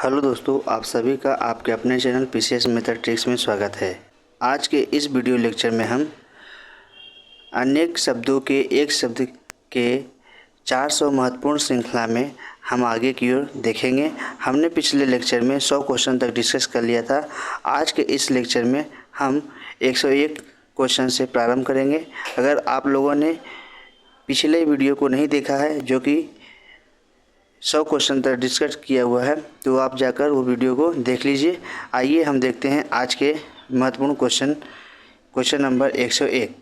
Hello दोस्तों, आप सभी का आपके अपने चैनल पीसीएस मेथड ट्रिक्स में स्वागत है। आज के इस वीडियो लेक्चर में हम अनेक शब्दों के एक शब्द के 400 महत्वपूर्ण श्रृंखला में हम आगे की ओर देखेंगे। हमने पिछले लेक्चर में 100 क्वेश्चन तक डिस्कस कर लिया था। आज के इस लेक्चर में हम 101 क्वेश्चन से प्रारंभ करेंगे। अगर आप लोगों ने पिछले वीडियो को नहीं देखा है, जो कि 100 क्वेश्चन तक डिस्कस किया हुआ है, तो आप जाकर वो वीडियो को देख लीजिए। आइए हम देखते हैं आज के महत्वपूर्ण क्वेश्चन नंबर 101।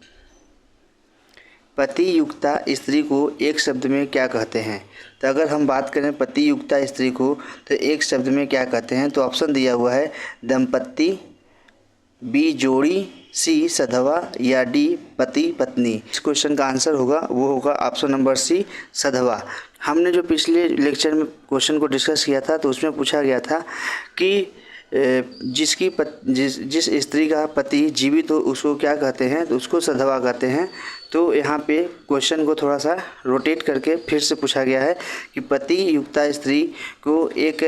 पतियुक्ता स्त्री को एक शब्द में क्या कहते हैं? तो अगर हम बात करें पतियुक्ता स्त्री को तो एक शब्द में क्या कहते हैं, तो ऑप्शन दिया हुआ है दंपत्ति, बी जोड़ी, सी सधवा या डी पति पत्नी। इस क्वेश्चन का आंसर होगा ऑप्शन नंबर सी सधवा। हमने जो पिछले लेक्चर में क्वेश्चन को डिस्कस किया था तो उसमें पूछा गया था कि जिस स्त्री का पति जीवित हो उसको क्या कहते हैं, तो उसको सधवा कहते हैं। तो यहाँ पे क्वेश्चन को थोड़ा सा रोटेट करके फिर से पूछा गया है कि पति युक्ता स्त्री को एक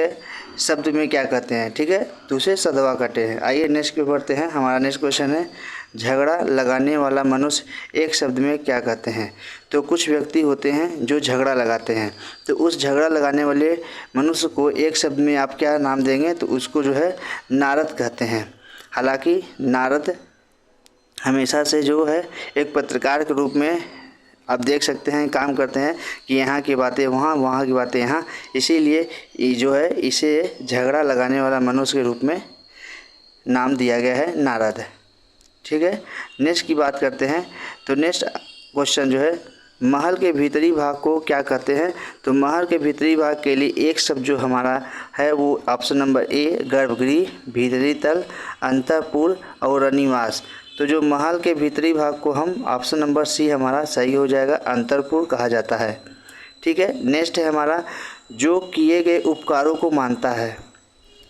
शब्द में क्या कहते हैं, ठीक है, तो उसे सधवा कहते हैं। आइए नेक्स्ट पे बढ़ते हैं। हमारा नेक्स्ट क्वेश्चन है झगड़ा लगाने वाला मनुष्य एक शब्द में क्या कहते हैं? तो कुछ व्यक्ति होते हैं जो झगड़ा लगाते हैं, तो उस झगड़ा लगाने वाले मनुष्य को एक शब्द में आप क्या नाम देंगे? तो उसको जो है नारद कहते हैं। हालांकि नारद हमेशा से जो है एक पत्रकार के रूप में आप देख सकते हैं काम करते हैं कि यहाँ की बातें वहाँ, वहाँ की बातें यहाँ, इसीलिए जो है इसे झगड़ा लगाने वाला मनुष्य के रूप में नाम दिया गया है नारद, ठीक है। नेक्स्ट की बात करते हैं। तो नेक्स्ट क्वेश्चन जो है महल के भीतरी भाग को क्या कहते हैं? तो महल के भीतरी भाग के लिए एक शब्द जो हमारा है वो ऑप्शन नंबर ए गर्भगृह, भीतरी तल, अंतःपुर और रनिवास। तो जो महल के भीतरी भाग को हम ऑप्शन नंबर सी हमारा सही हो जाएगा, अंतःपुर कहा जाता है, ठीक है। नेक्स्ट है हमारा जो किए गए उपकारों को मानता है।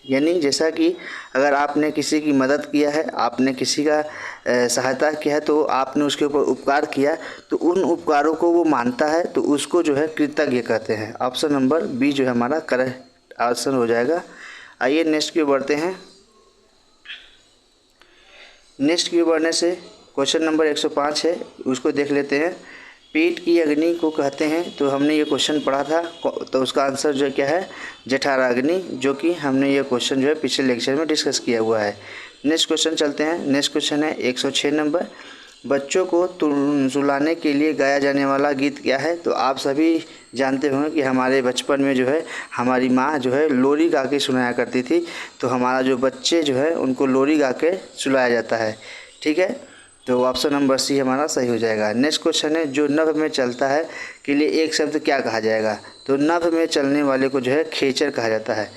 यानी जैसा कि अगर आपने किसी की मदद किया है, आपने किसी का सहायता किया है, तो आपने उसके ऊपर उपकार किया, तो उन उपकारों को वो मानता है, तो उसको जो है कृतज्ञ कहते हैं। ऑप्शन नंबर बी जो है हमारा करेक्ट आंसर हो जाएगा। आइए नेक्स्ट की ओर बढ़ते हैं। नेक्स्ट की ओर बढ़ने से क्वेश्चन नंबर 105 है, उसको देख लेते हैं। पेट की अग्नि को कहते हैं, तो हमने ये क्वेश्चन पढ़ा था, तो उसका आंसर जो क्या है जठराग्नि, जो कि हमने ये क्वेश्चन जो है पिछले लेक्चर में डिस्कस किया हुआ है। नेक्स्ट क्वेश्चन चलते हैं। नेक्स्ट क्वेश्चन है 106 नंबर। बच्चों को सुलाने के लिए गाया जाने वाला गीत क्या है? तो आप सभी जानते होंगे कि हमारे बचपन में जो है हमारी माँ जो है लोरी गा के सुनाया करती थी। तो हमारा जो बच्चे जो है उनको लोरी गा के सुलाया जाता है, ठीक है। तो ऑप्शन नंबर सी हमारा सही हो जाएगा। नेक्स्ट क्वेश्चन है जो नभ में चलता है के लिए एक शब्द क्या कहा जाएगा? तो नभ में चलने वाले को जो है खेचर कहा जाता है,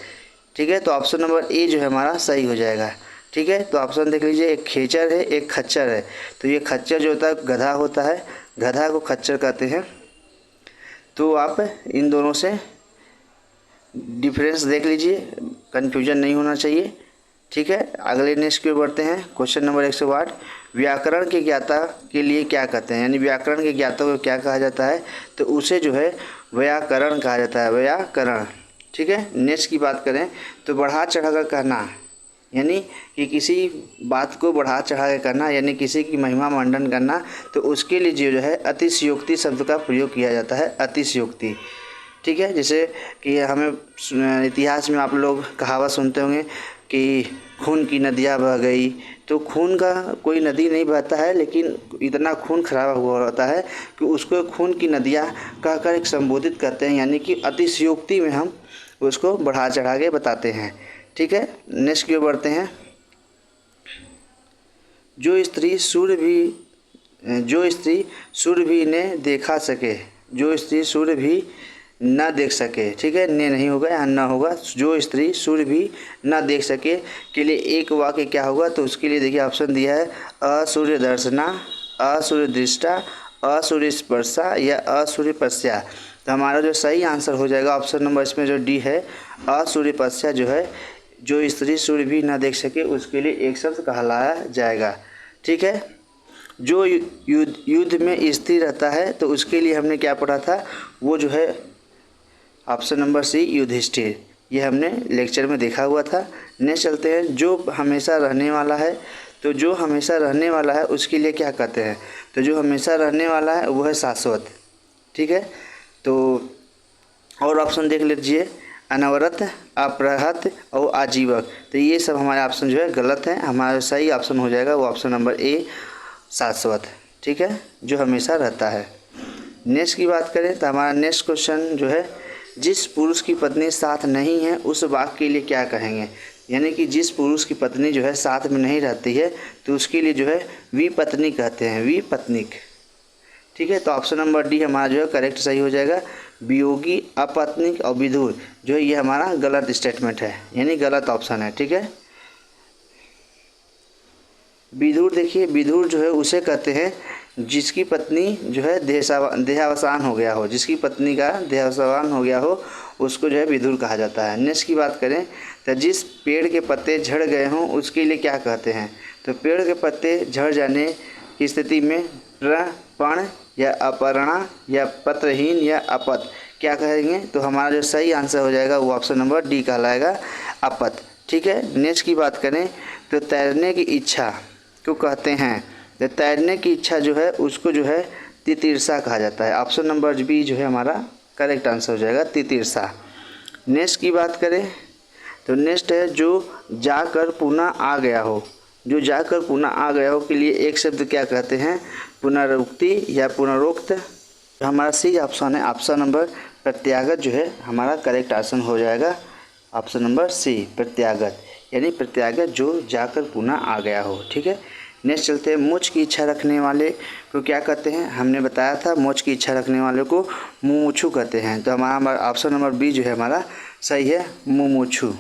ठीक है। तो ऑप्शन नंबर ए जो है हमारा सही हो जाएगा, ठीक है। तो ऑप्शन देख लीजिए, एक खेचर है, एक खच्चर है। तो ये खच्चर जो होता है गधा होता है, गधा को खच्चर कहते हैं। तो आप इन दोनों से डिफरेंस देख लीजिए, कन्फ्यूजन नहीं होना चाहिए, ठीक है। अगले नेक्स्ट की ओर बढ़ते हैं। क्वेश्चन नंबर 108 व्याकरण के ज्ञाता के लिए क्या कहते हैं? यानी व्याकरण के ज्ञाता को क्या कहा जाता है? तो उसे जो है व्याकरण कहा जाता है, व्याकरण, ठीक है। नेक्स्ट की बात करें तो बढ़ा चढ़ा कर कहना, यानी कि किसी बात को बढ़ा चढ़ा कर कहना, यानी किसी की महिमा मंडन करना, तो उसके लिए जो है अतिशयोक्ति शब्द का प्रयोग किया जाता है, अतिशयोक्ति, ठीक है। जैसे कि हमें इतिहास में आप लोग कहावत सुनते होंगे कि खून की नदियाँ बह गई। तो खून का कोई नदी नहीं बहता है, लेकिन इतना खून खराब हुआ होता है कि उसको खून की नदियाँ कहकर एक संबोधित करते हैं, यानी कि अतिशयोक्ति में हम उसको बढ़ा चढ़ा के बताते हैं, ठीक है। नेक्स्ट की ओर बढ़ते हैं। जो स्त्री सूर्य भी ने देखा सके, जो स्त्री सूर्य भी ना देख सके, ठीक है, ने नहीं होगा, यहाँ ना होगा। जो स्त्री सूर्य भी ना देख सके के लिए एक वाक्य क्या होगा? तो उसके लिए देखिए ऑप्शन दिया है असूर्य दर्शना, असूर्य दृष्टा, असूर्य स्पर्शा या असूर्य पश्या। तो हमारा जो सही आंसर हो जाएगा ऑप्शन नंबर इसमें जो डी है असूर्य पश्या, जो है जो स्त्री सूर्य भी ना देख सके उसके लिए एक शब्द कहलाया जाएगा, ठीक है। जो युद्ध में स्थिर रहता है, तो उसके लिए हमने क्या पढ़ा था? वो जो है ऑप्शन नंबर सी युधिष्ठिर, ये हमने लेक्चर में देखा हुआ था। नेक्स्ट चलते हैं, जो हमेशा रहने वाला है। तो जो हमेशा रहने वाला है उसके लिए क्या कहते हैं? तो जो हमेशा रहने वाला है वो है शाश्वत। ठीक है, तो और ऑप्शन देख लीजिए, अनवरत, अपरहत और आजीवक। तो ये सब हमारे ऑप्शन जो है गलत हैं। हमारा सही ऑप्शन हो जाएगा वो ऑप्शन नंबर ए, शाश्वत। ठीक है, जो हमेशा रहता है। नेक्स्ट की बात करें तो हमारा नेक्स्ट क्वेश्चन जो है, जिस पुरुष की पत्नी साथ नहीं है उस वाक्य के लिए क्या कहेंगे? यानी कि जिस पुरुष की पत्नी जो है साथ में नहीं रहती है तो उसके लिए जो है विपत्नी कहते हैं, विपत्निक। ठीक है, तो ऑप्शन नंबर डी हमारा जो है करेक्ट सही हो जाएगा। वियोगी, अपत्निक और विधुर जो है ये हमारा गलत स्टेटमेंट है, यानी गलत ऑप्शन है। ठीक है, विधुर देखिए, विधुर जो है उसे कहते हैं जिसकी पत्नी जो है देहावसान हो गया हो, जिसकी पत्नी का देहावसान हो गया हो उसको जो है विधुर कहा जाता है। नेक्स्ट की बात करें तो जिस पेड़ के पत्ते झड़ गए हों उसके लिए क्या कहते हैं? तो पेड़ के पत्ते झड़ जाने की स्थिति में पण या अपर्णा या पत्रहीन या अपत क्या कहेंगे? तो हमारा जो सही आंसर हो जाएगा वो ऑप्शन नंबर डी कहलाएगा, अपत। ठीक है, नेक्स्ट की बात करें तो तैरने की इच्छा को कहते हैं, तो तैरने की इच्छा जो है उसको जो है तितीर्षा कहा जाता है। ऑप्शन नंबर बी जो है हमारा करेक्ट आंसर हो जाएगा, तितीर्षा। नेक्स्ट की बात करें तो नेक्स्ट है जो जाकर पुनः आ गया हो, जो जाकर पुनः आ गया हो के लिए एक शब्द क्या कहते हैं? पुनरुक्ति या पुनरोक्त। हमारा सी ऑप्शन है, ऑप्शन नंबर प्रत्यागत जो है हमारा करेक्ट आंसर हो जाएगा, ऑप्शन नंबर सी, प्रत्यागत, यानी प्रत्यागत जो जाकर पुनः आ गया हो। ठीक है, नेक्स्ट चलते हैं, मोक्ष की इच्छा रखने वाले को क्या कहते हैं? हमने बताया था मोक्ष की इच्छा रखने वाले को मुमुक्षु कहते हैं। तो हमारा ऑप्शन नंबर बी जो है हमारा सही है, मुमुक्षु।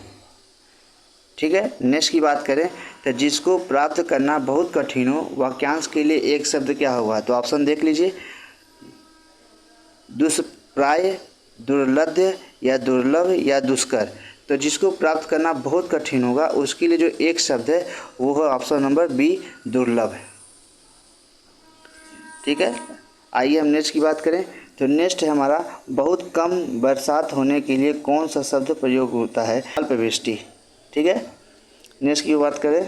ठीक है, नेक्स्ट की बात करें तो जिसको प्राप्त करना बहुत कठिन हो वाक्यांश के लिए एक शब्द क्या होगा? तो ऑप्शन देख लीजिए, दुष्प्राय, दुर्लभ या दुर्लभ या दुष्कर। तो जिसको प्राप्त करना बहुत कठिन होगा उसके लिए जो एक शब्द है वो है ऑप्शन नंबर बी, दुर्लभ। ठीक है, आइए हम नेक्स्ट की बात करें तो नेक्स्ट है हमारा, बहुत कम बरसात होने के लिए कौन सा शब्द प्रयोग होता है? अल्पवृष्टि। ठीक है, नेक्स्ट की बात करें,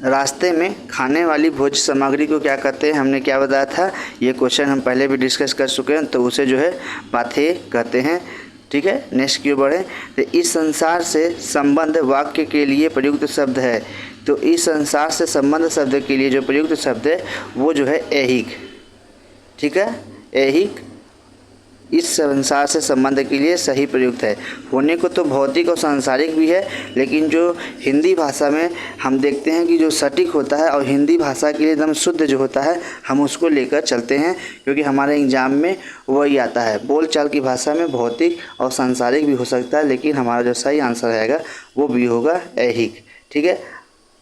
रास्ते में खाने वाली भोज्य सामग्री को क्या कहते हैं? हमने क्या बताया था, ये क्वेश्चन हम पहले भी डिस्कस कर चुके हैं, तो उसे जो है पाथेय कहते हैं। ठीक है, नेक्स्ट की ओर बढ़ें तो इस संसार से संबंध वाक्य के लिए प्रयुक्त शब्द है। तो इस संसार से संबंध शब्द के लिए जो प्रयुक्त शब्द है वो जो है ऐहिक। ठीक है, ऐहिक इस संसार से संबंध के लिए सही प्रयुक्त है। होने को तो भौतिक और सांसारिक भी है, लेकिन जो हिंदी भाषा में हम देखते हैं कि जो सटीक होता है और हिंदी भाषा के लिए एकदम शुद्ध जो होता है हम उसको लेकर चलते हैं, क्योंकि हमारे एग्जाम में वही आता है। बोलचाल की भाषा में भौतिक और सांसारिक भी हो सकता है, लेकिन हमारा जो सही आंसर रहेगा वो भी होगा ऐहिक। ठीक है,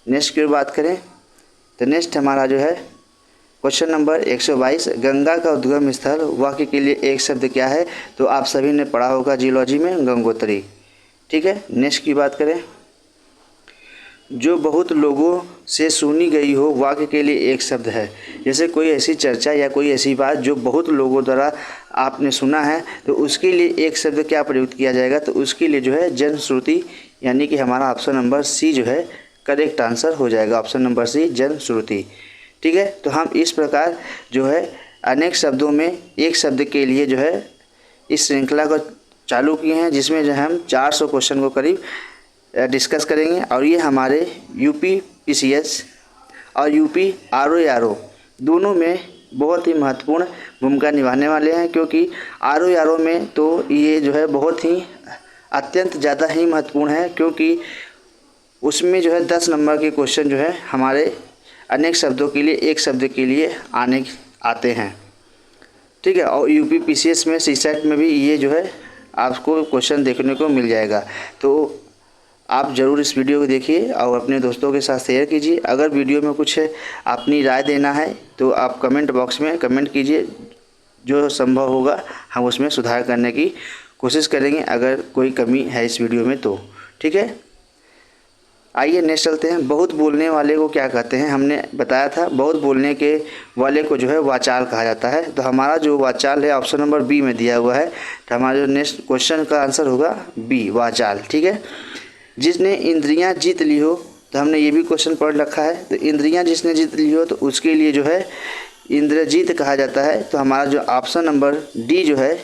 नेक्स्ट की बात करें तो नेक्स्ट हमारा जो है क्वेश्चन नंबर 122, गंगा का उद्गम स्थल वाक्य के लिए एक शब्द क्या है? तो आप सभी ने पढ़ा होगा जियोलॉजी में, गंगोत्री। ठीक है, नेक्स्ट की बात करें, जो बहुत लोगों से सुनी गई हो वाक्य के लिए एक शब्द है। जैसे कोई ऐसी चर्चा या कोई ऐसी बात जो बहुत लोगों द्वारा आपने सुना है तो उसके लिए एक शब्द क्या प्रयुक्त किया जाएगा? तो उसके लिए जो है जनश्रुति, यानी कि हमारा ऑप्शन नंबर सी जो है करेक्ट आंसर हो जाएगा, ऑप्शन नंबर सी, जनश्रुति। ठीक है, तो हम इस प्रकार जो है अनेक शब्दों में एक शब्द के लिए जो है इस श्रृंखला को चालू किए हैं, जिसमें जो हम 400 क्वेश्चन को करीब डिस्कस करेंगे। और ये हमारे यूपी पीसीएस और यूपी आरओ दोनों में बहुत ही महत्वपूर्ण भूमिका निभाने वाले हैं, क्योंकि आरओ में तो ये जो है बहुत ही अत्यंत ज़्यादा ही महत्वपूर्ण है, क्योंकि उसमें जो है 10 नंबर के क्वेश्चन जो है हमारे अनेक शब्दों के लिए एक शब्द के लिए आते हैं। ठीक है, और यूपी पीसीएस में सीसेट में भी ये जो है आपको क्वेश्चन देखने को मिल जाएगा। तो आप ज़रूर इस वीडियो को देखिए और अपने दोस्तों के साथ शेयर कीजिए। अगर वीडियो में कुछ अपनी राय देना है तो आप कमेंट बॉक्स में कमेंट कीजिए, जो संभव होगा हम उसमें सुधार करने की कोशिश करेंगे अगर कोई कमी है इस वीडियो में तो। ठीक है, आइए नेक्स्ट चलते हैं। बहुत बोलने वाले को क्या कहते हैं? हमने बताया था बहुत बोलने के वाले को जो है वाचाल कहा जाता है। तो हमारा जो वाचाल है ऑप्शन नंबर बी में दिया हुआ है। तो हमारा जो नेक्स्ट क्वेश्चन का आंसर होगा बी, वाचाल। ठीक है। जिसने इंद्रियां जीत ली हो, तो हमने ये भी क्वेश्चन पढ़ रखा है। तो इंद्रियां जिसने जीत ली हो तो उसके लिए जो है इंद्रजीत कहा जाता है। तो हमारा जो ऑप्शन नंबर डी जो है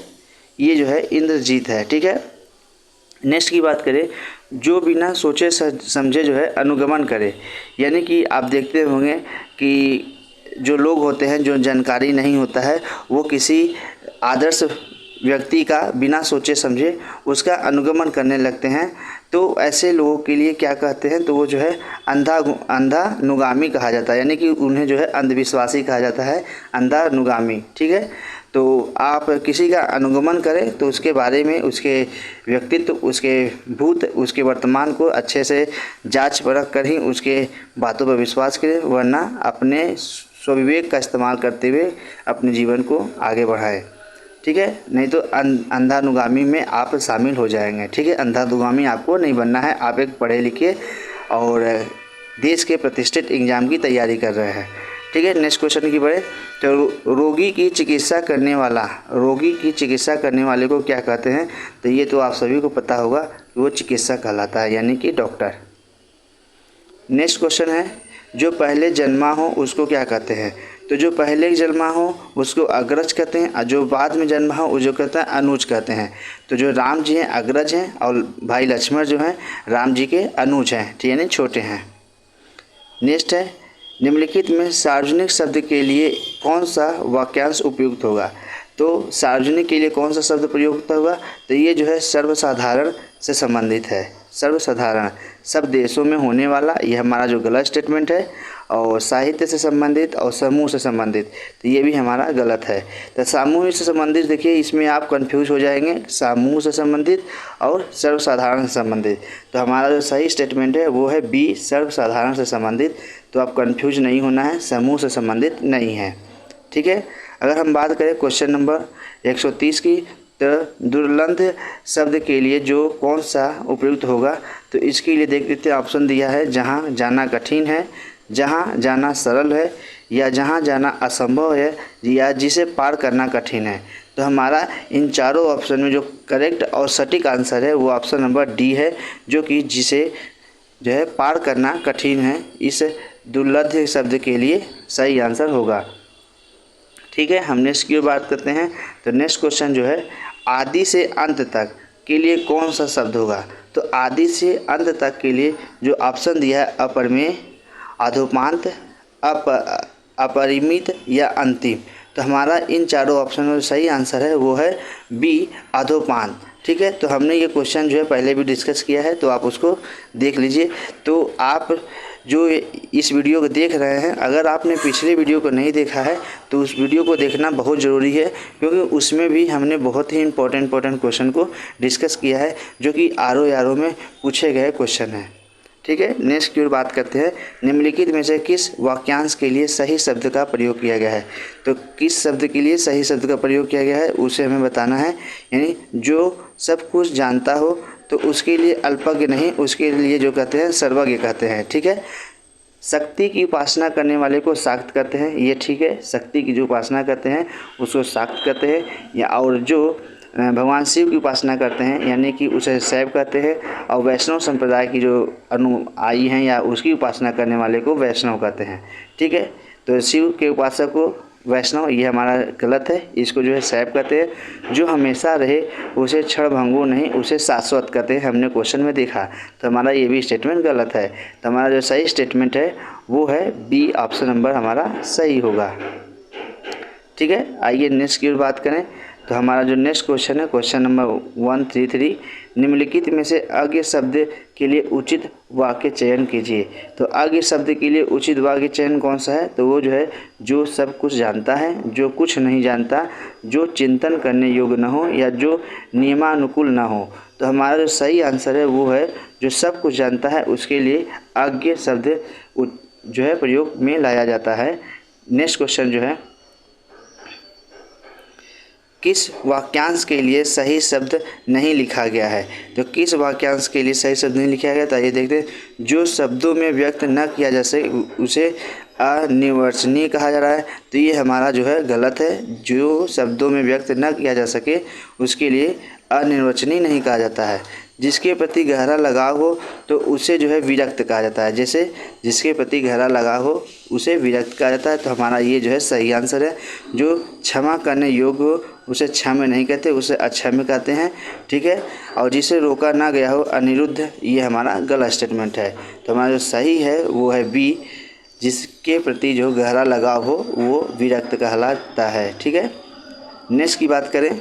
ये जो है इंद्रजीत है। ठीक है। नेक्स्ट की बात करें, जो बिना सोचे समझे जो है अनुगमन करे, यानी कि आप देखते होंगे कि जो लोग होते हैं जो जानकारी नहीं होता है वो किसी आदर्श व्यक्ति का बिना सोचे समझे उसका अनुगमन करने लगते हैं। तो ऐसे लोगों के लिए क्या कहते हैं? तो वो जो है अंधानुगामी कहा जाता है, यानी कि उन्हें जो है अंधविश्वासी कहा जाता है, अंधानुगामी। ठीक है। तो आप किसी का अनुगमन करें तो उसके बारे में, उसके व्यक्तित्व, उसके भूत, उसके वर्तमान को अच्छे से जांच परख कर ही उसके बातों पर विश्वास करें, वरना अपने स्वविवेक का इस्तेमाल करते हुए अपने जीवन को आगे बढ़ाएं। ठीक है। नहीं तो अंधानुगामी में आप शामिल हो जाएंगे। ठीक है। अंधानुगामी आपको नहीं बनना है। आप एक पढ़े लिखे और देश के प्रतिष्ठित एग्जाम की तैयारी कर रहे हैं। ठीक है। नेक्स्ट क्वेश्चन की बढ़े तो रोगी की चिकित्सा करने वाले को क्या कहते हैं? तो ये तो आप सभी को पता होगा कि वो चिकित्सक कहलाता है, यानी कि डॉक्टर। नेक्स्ट क्वेश्चन है, जो पहले जन्मा हो उसको क्या कहते हैं? तो जो पहले जन्मा हो उसको अग्रज कहते हैं, और जो बाद में जन्मा हो वो जो कहते हैं अनुज कहते हैं। तो जो राम जी हैं अग्रज हैं और भाई लक्ष्मण जो हैं राम जी के अनुज हैं, ठीक है, यानी छोटे हैं। नेक्स्ट है, निम्नलिखित में सार्वजनिक शब्द के लिए कौन सा वाक्यांश उपयुक्त होगा? तो सार्वजनिक के लिए कौन सा शब्द प्रयुक्त होगा? तो ये जो है सर्वसाधारण से संबंधित है। सर्वसाधारण, सब देशों में होने वाला, ये हमारा जो गलत स्टेटमेंट है। और साहित्य से संबंधित और समूह से संबंधित, तो ये भी हमारा गलत है। तो समूह से संबंधित देखिए, इसमें आप कंफ्यूज हो जाएंगे, समूह से संबंधित और सर्वसाधारण से संबंधित। तो हमारा जो सही स्टेटमेंट है वो है बी, सर्वसाधारण से संबंधित। तो आप कंफ्यूज नहीं होना है, समूह से संबंधित नहीं है। ठीक है। अगर हम बात करें क्वेश्चन नंबर 130 की, तो दुर्लंध शब्द के लिए जो कौन सा उपयुक्त होगा? तो इसके लिए देख लेते हैं। ऑप्शन दिया है, जहाँ जाना कठिन है, जहाँ जाना सरल है, या जहाँ जाना असंभव है, या जिसे पार करना कठिन है। तो हमारा इन चारों ऑप्शन में जो करेक्ट और सटीक आंसर है वो ऑप्शन नंबर डी है, जो कि जिसे जो है पार करना कठिन है, इस दुर्लभ शब्द के लिए सही आंसर होगा। ठीक है। हम नेक्स्ट की बात करते हैं। तो नेक्स्ट क्वेश्चन जो है, आदि से अंत तक के लिए कौन सा शब्द होगा? तो आदि से अंत तक के लिए जो ऑप्शन दिया है, अपरिमेय, अधोपांत, अपरिमित या अंतिम। तो हमारा इन चारों ऑप्शन में सही आंसर है वो है बी, अधोपांत। ठीक है। तो हमने ये क्वेश्चन जो है पहले भी डिस्कस किया है, तो आप उसको देख लीजिए। तो आप जो इस वीडियो को देख रहे हैं, अगर आपने पिछले वीडियो को नहीं देखा है तो उस वीडियो को देखना बहुत ज़रूरी है, क्योंकि उसमें भी हमने बहुत ही इंपॉर्टेंट क्वेश्चन को डिस्कस किया है, जो कि आर में पूछे गए क्वेश्चन हैं। ठीक है। नेक्स्ट की ओर बात करते हैं, निम्नलिखित में से किस वाक्यांश के लिए सही शब्द का प्रयोग किया गया है? तो किस शब्द के लिए सही शब्द का प्रयोग किया गया है उसे हमें बताना है। यानी जो सब कुछ जानता हो तो उसके लिए अल्पज्ञ नहीं, उसके लिए जो कहते हैं सर्वज्ञ कहते हैं। ठीक है। शक्ति की उपासना करने वाले को शाक्त कहते हैं, ये ठीक है। शक्ति की जो उपासना करते हैं उसको शाक्त कहते हैं। या और जो भगवान शिव की उपासना करते हैं यानी कि उसे शैव कहते हैं। और वैष्णव संप्रदाय की जो अनुयायी हैं या उसकी उपासना करने वाले को वैष्णव कहते हैं। ठीक है। तो शिव के उपासक को वैष्णव, ये हमारा गलत है, इसको जो है शैव कहते हैं। जो हमेशा रहे उसे क्षण भंगुर नहीं, उसे शाश्वत कहते हैं, हमने क्वेश्चन में देखा। तो हमारा ये भी स्टेटमेंट गलत है। तो हमारा जो सही स्टेटमेंट है वो है बी, ऑप्शन नंबर हमारा सही होगा। ठीक है। आइए नेक्स्ट की बात करें। तो हमारा जो नेक्स्ट क्वेश्चन है क्वेश्चन नंबर 133, निम्नलिखित में से अज्ञ शब्द के लिए उचित वाक्य चयन कीजिए। तो अज्ञ शब्द के लिए उचित वाक्य चयन कौन सा है? तो वो जो है, जो सब कुछ जानता है, जो कुछ नहीं जानता, जो चिंतन करने योग्य न हो, या जो नियमानुकूल न हो। तो हमारा जो सही आंसर है वो है जो सब कुछ जानता है, उसके लिए अज्ञ शब्द जो है प्रयोग में लाया जाता है। नेक्स्ट क्वेश्चन जो है, किस वाक्यांश के लिए सही शब्द नहीं लिखा गया है। तो किस वाक्यांश के लिए सही शब्द नहीं लिखा गया, तो ये देखते हैं। जो शब्दों में व्यक्त न किया जा सके उसे अनिर्वचनीय कहा जा रहा है। तो ये हमारा जो है गलत है। जो शब्दों में व्यक्त न किया जा सके उसके लिए अनिर्वचनीय नहीं कहा जाता है। जिसके प्रति गहरा लगाव हो तो उसे जो है विरक्त कहा जाता है। जैसे जिसके प्रति गहरा लगाव हो उसे विरक्त कहा जाता है। तो हमारा ये जो है सही आंसर है। जो क्षमा करने योग्य हो उसे क्षम्य नहीं कहते, उसे अक्षम्य कहते हैं। ठीक है। और जिसे रोका ना गया हो अनिरुद्ध, ये हमारा गलत स्टेटमेंट है। तो हमारा जो सही है वो है बी, जिसके प्रति जो गहरा लगाव हो वो विरक्त कहलाता है। ठीक है। नेक्स्ट की बात करें,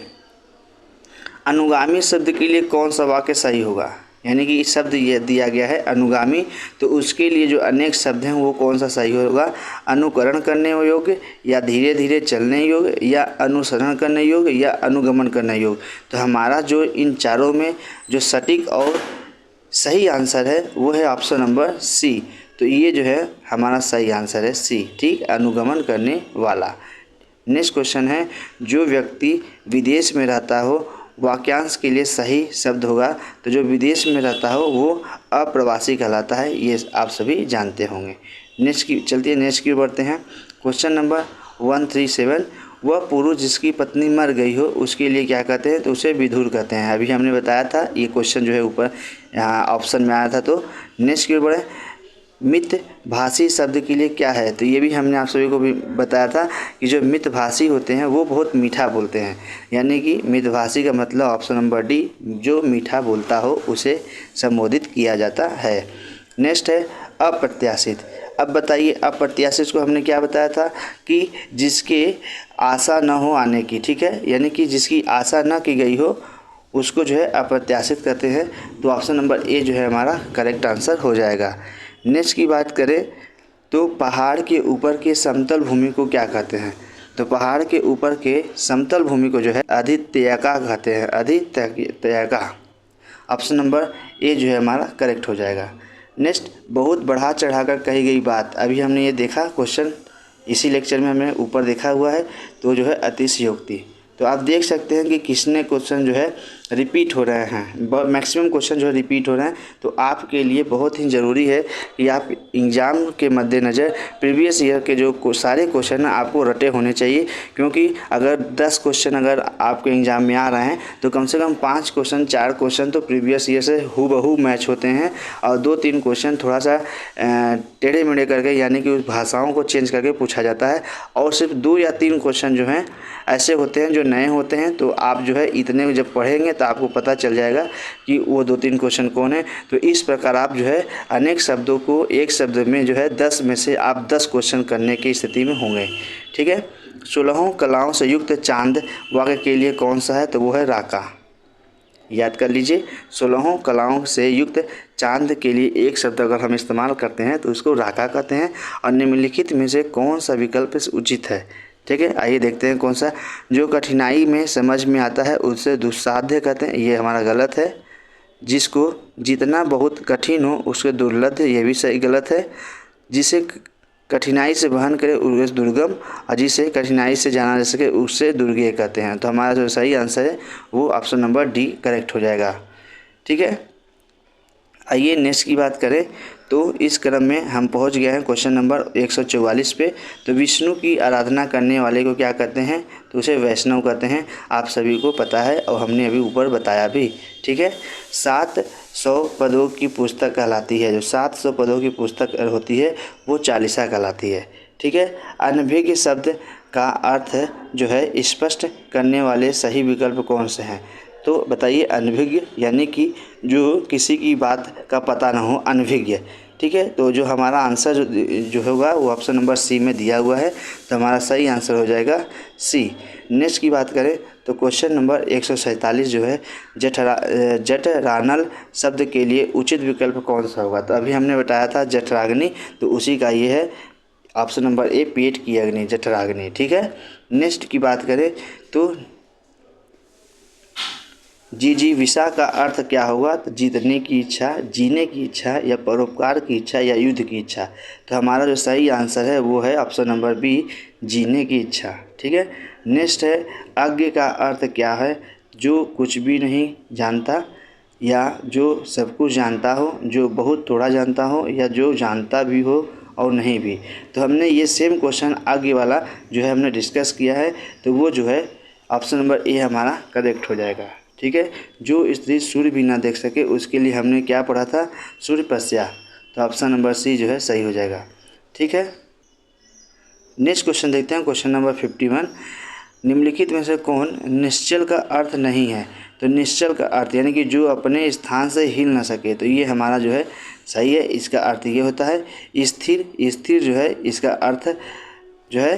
अनुगामी शब्द के लिए कौन सा वाक्य सही होगा। यानी कि शब्द ये दिया गया है अनुगामी, तो उसके लिए जो अनेक शब्द हैं वो कौन सा सही होगा। अनुकरण करने योग्य, या धीरे धीरे चलने योग्य, या अनुसरण करने योग्य, या अनुगमन करने योग्य। तो हमारा जो इन चारों में जो सटीक और सही आंसर है वो है ऑप्शन नंबर सी। तो ये जो है हमारा सही आंसर है सी। ठीक, अनुगमन करने वाला। नेक्स्ट क्वेश्चन है, जो व्यक्ति विदेश में रहता हो वाक्यांश के लिए सही शब्द होगा। तो जो विदेश में रहता हो वो अप्रवासी कहलाता है, ये आप सभी जानते होंगे। नेक्स्ट की चलते नेक्स्ट की बढ़ते हैं। क्वेश्चन नंबर 137, वह पुरुष जिसकी पत्नी मर गई हो उसके लिए क्या कहते हैं। तो उसे विधुर कहते हैं। अभी हमने बताया था, ये क्वेश्चन जो है ऊपर यहाँ ऑप्शन में आया था। तो नेक्स्ट की बढ़े, मितभाषी शब्द के लिए क्या है। तो ये भी हमने आप सभी को भी बताया था कि जो मितभाषी होते हैं वो बहुत मीठा बोलते हैं। यानी कि मितभाषी का मतलब ऑप्शन नंबर डी, जो मीठा बोलता हो उसे संबोधित किया जाता है। नेक्स्ट है अप्रत्याशित। अब बताइए, अप्रत्याशित को हमने क्या बताया था कि जिसके आशा न हो आने की। ठीक है, यानी कि जिसकी आशा न की गई हो उसको जो है अप्रत्याशित कहते हैं। तो ऑप्शन नंबर ए जो है हमारा करेक्ट आंसर हो जाएगा। नेक्स्ट की बात करें तो पहाड़ के ऊपर के समतल भूमि को क्या कहते हैं। तो पहाड़ के ऊपर के समतल भूमि को जो है अधित्यका कहते हैं, अधित्यका। ऑप्शन नंबर ए जो है हमारा करेक्ट हो जाएगा। नेक्स्ट, बहुत बढ़ा चढ़ाकर कही गई बात। अभी हमने ये देखा क्वेश्चन, इसी लेक्चर में हमने ऊपर देखा हुआ है। तो जो है अतिशयोक्ति। तो आप देख सकते हैं कि किसने क्वेश्चन जो है रिपीट हो रहे हैं, मैक्सिमम क्वेश्चन जो है रिपीट हो रहे हैं। तो आपके लिए बहुत ही ज़रूरी है कि आप एग्ज़ाम के मद्देनज़र प्रीवियस ईयर के जो सारे क्वेश्चन हैं आपको रटे होने चाहिए। क्योंकि अगर 10 क्वेश्चन अगर आपके एग्ज़ाम में आ रहे हैं तो कम से कम 5 क्वेश्चन 4 क्वेश्चन तो प्रीवियस ईयर से हूबहू मैच होते हैं, और 2-3 क्वेश्चन थोड़ा सा टेढ़े मेढ़े करके यानी कि उस भाषाओं को चेंज करके पूछा जाता है। और सिर्फ 2 या 3 क्वेश्चन जो हैं ऐसे होते हैं जो नए होते हैं। तो आप जो है इतने जब पढ़ेंगे तो आपको पता चल जाएगा कि वो 2-3 क्वेश्चन कौन है। तो इस प्रकार आप जो है अनेक शब्दों को एक शब्द में जो है 10 में से आप 10 क्वेश्चन करने की स्थिति में होंगे। ठीक है। 16 कलाओं से युक्त चांद वाक्य के लिए कौन सा है। तो वो है राका। याद कर लीजिए, 16 कलाओं से युक्त चांद के लिए एक शब्द अगर हम इस्तेमाल करते हैं तो उसको राका कहते हैं। और निम्नलिखित में से कौन सा विकल्प उचित है। ठीक है, आइए देखते हैं कौन सा। जो कठिनाई में समझ में आता है उसे दुस्साध्य कहते हैं, ये हमारा गलत है। जिसको जितना बहुत कठिन हो उसके दुर्लभ, ये भी सही गलत है। जिसे कठिनाई से वहन करे उसे दुर्गम, और जिसे कठिनाई से जाना जा सके उससे दुर्गेय कहते हैं। तो हमारा जो सही आंसर है वो ऑप्शन नंबर डी करेक्ट हो जाएगा। ठीक है। आइए नेक्स्ट की बात करें तो इस क्रम में हम पहुंच गए हैं क्वेश्चन नंबर 144 पे। तो विष्णु की आराधना करने वाले को क्या कहते हैं। तो उसे वैष्णव कहते हैं। आप सभी को पता है और हमने अभी ऊपर बताया भी। ठीक है। 700 पदों की पुस्तक कहलाती है। जो 700 पदों की पुस्तक होती है वो चालीसा कहलाती है। ठीक है। अनभिज्ञ शब्द का अर्थ जो है स्पष्ट करने वाले सही विकल्प कौन से हैं। तो बताइए, अनभिज्ञ यानी कि जो किसी की बात का पता ना हो, अनभिज्ञ। ठीक है। तो जो हमारा आंसर जो होगा वो ऑप्शन नंबर सी में दिया हुआ है। तो हमारा सही आंसर हो जाएगा सी। नेक्स्ट की बात करें तो क्वेश्चन नंबर 147 जो है जठरानल शब्द के लिए उचित विकल्प कौन सा होगा। तो अभी हमने बताया था जठराग्नि, तो उसी का ये है ऑप्शन नंबर ए, पेट की अग्नि, जठराग्नि। ठीक है। नेक्स्ट की बात करें तो जिजीविषा का अर्थ क्या होगा। तो जीतने की इच्छा, जीने की इच्छा, या परोपकार की इच्छा, या युद्ध की इच्छा। तो हमारा जो सही आंसर है वो है ऑप्शन नंबर बी, जीने की इच्छा। ठीक है। नेक्स्ट है अज्ञ का अर्थ क्या है, जो कुछ भी नहीं जानता या जो सब कुछ जानता हो, जो बहुत थोड़ा जानता हो या जो जानता भी हो और नहीं भी। तो हमने ये सेम क्वेश्चन आगे वाला जो है हमने डिस्कस किया है, तो वो जो है ऑप्शन नंबर ए हमारा करेक्ट हो जाएगा। ठीक है, जो स्त्री सूर्य भी ना देख सके उसके लिए हमने क्या पढ़ा था, सूर्यपस्या। तो ऑप्शन नंबर सी जो है सही हो जाएगा। ठीक है, नेक्स्ट क्वेश्चन देखते हैं, क्वेश्चन नंबर 51। निम्नलिखित में से कौन निश्चल का अर्थ नहीं है। तो निश्चल का अर्थ यानी कि जो अपने स्थान से हिल ना सके, तो ये हमारा जो है सही है। इसका अर्थ ये होता है स्थिर। स्थिर जो है इसका अर्थ जो है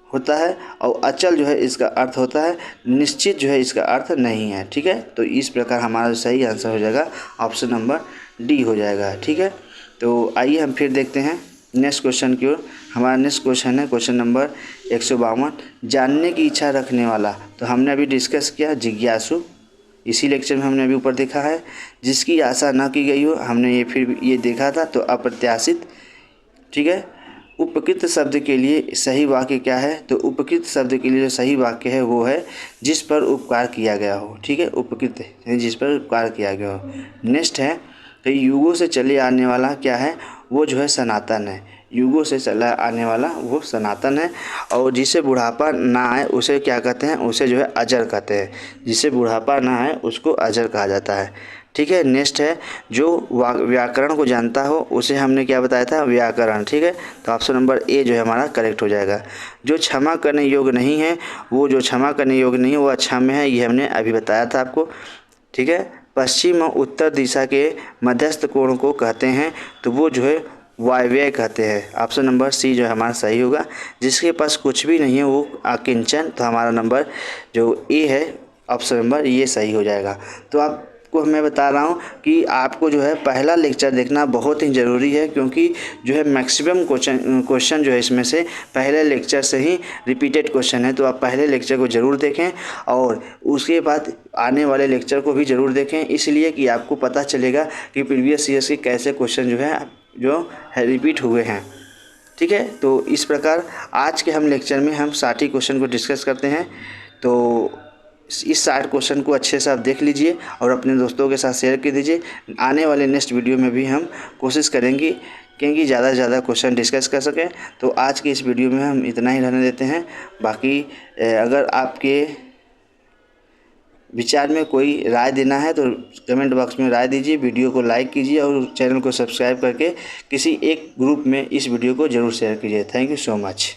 होता है, और अचल जो है इसका अर्थ होता है निश्चित, जो है इसका अर्थ नहीं है। ठीक है, तो इस प्रकार हमारा सही आंसर हो जाएगा ऑप्शन नंबर डी हो जाएगा। ठीक है, तो आइए हम फिर देखते हैं नेक्स्ट क्वेश्चन की ओर। हमारा नेक्स्ट क्वेश्चन है क्वेश्चन नंबर 152, जानने की इच्छा रखने वाला। तो हमने अभी डिस्कस किया जिज्ञासु, इसी लेक्चर में हमने अभी ऊपर देखा है। जिसकी आशा ना की गई हो, हमने ये फिर ये देखा था। तो अप्रत्याशित। ठीक है, उपकृत शब्द के लिए सही वाक्य क्या है। तो उपकृत शब्द के लिए जो सही वाक्य है वो है जिस पर उपकार किया गया हो। ठीक है, उपकृत जिस पर उपकार किया गया हो। नेक्स्ट है तो युगों से चले आने वाला क्या है, वो जो है सनातन है। युगों से चला आने वाला वो सनातन है। और जिसे बुढ़ापा ना आए उसे क्या कहते हैं, उसे जो है अजर कहते हैं। जिसे बुढ़ापा ना आए उसको अजर कहा जाता है। ठीक है, नेक्स्ट है जो व्याकरण को जानता हो उसे हमने क्या बताया था, व्याकरण। ठीक है, तो ऑप्शन नंबर ए जो है हमारा करेक्ट हो जाएगा। जो क्षमा करने योग्य नहीं है, वो जो क्षमा करने योग्य नहीं है वो अक्षम्य है, ये हमने अभी बताया था आपको। ठीक है, पश्चिम और उत्तर दिशा के मध्यस्थ कोण को कहते हैं, तो वो जो है वायव्य कहते हैं। ऑप्शन नंबर सी जो है हमारा सही होगा। जिसके पास कुछ भी नहीं है वो अकिंचन, तो हमारा नंबर जो ए है ऑप्शन नंबर ये सही हो जाएगा। तो आपको मैं बता रहा हूँ कि आपको जो है पहला लेक्चर देखना बहुत ही ज़रूरी है, क्योंकि जो है मैक्सिमम क्वेश्चन जो है इसमें से पहले लेक्चर से ही रिपीटेड क्वेश्चन है। तो आप पहले लेक्चर को ज़रूर देखें और उसके बाद आने वाले लेक्चर को भी ज़रूर देखें, इसलिए कि आपको पता चलेगा कि प्रीवियस ईयर्स के कैसे क्वेश्चन जो है रिपीट हुए हैं। ठीक है, तो इस प्रकार आज के हम लेक्चर में हम 60 क्वेश्चन को डिस्कस करते हैं। तो इस 60 क्वेश्चन को अच्छे से आप देख लीजिए और अपने दोस्तों के साथ शेयर कर दीजिए। आने वाले नेक्स्ट वीडियो में भी हम कोशिश करेंगे क्योंकि ज़्यादा से ज़्यादा क्वेश्चन डिस्कस कर सकें। तो आज के इस वीडियो में हम इतना ही रहने देते हैं। बाकी अगर आपके विचार में कोई राय देना है तो कमेंट बॉक्स में राय दीजिए, वीडियो को लाइक कीजिए और चैनल को सब्सक्राइब करके किसी एक ग्रुप में इस वीडियो को ज़रूर शेयर कीजिए। Thank you so much.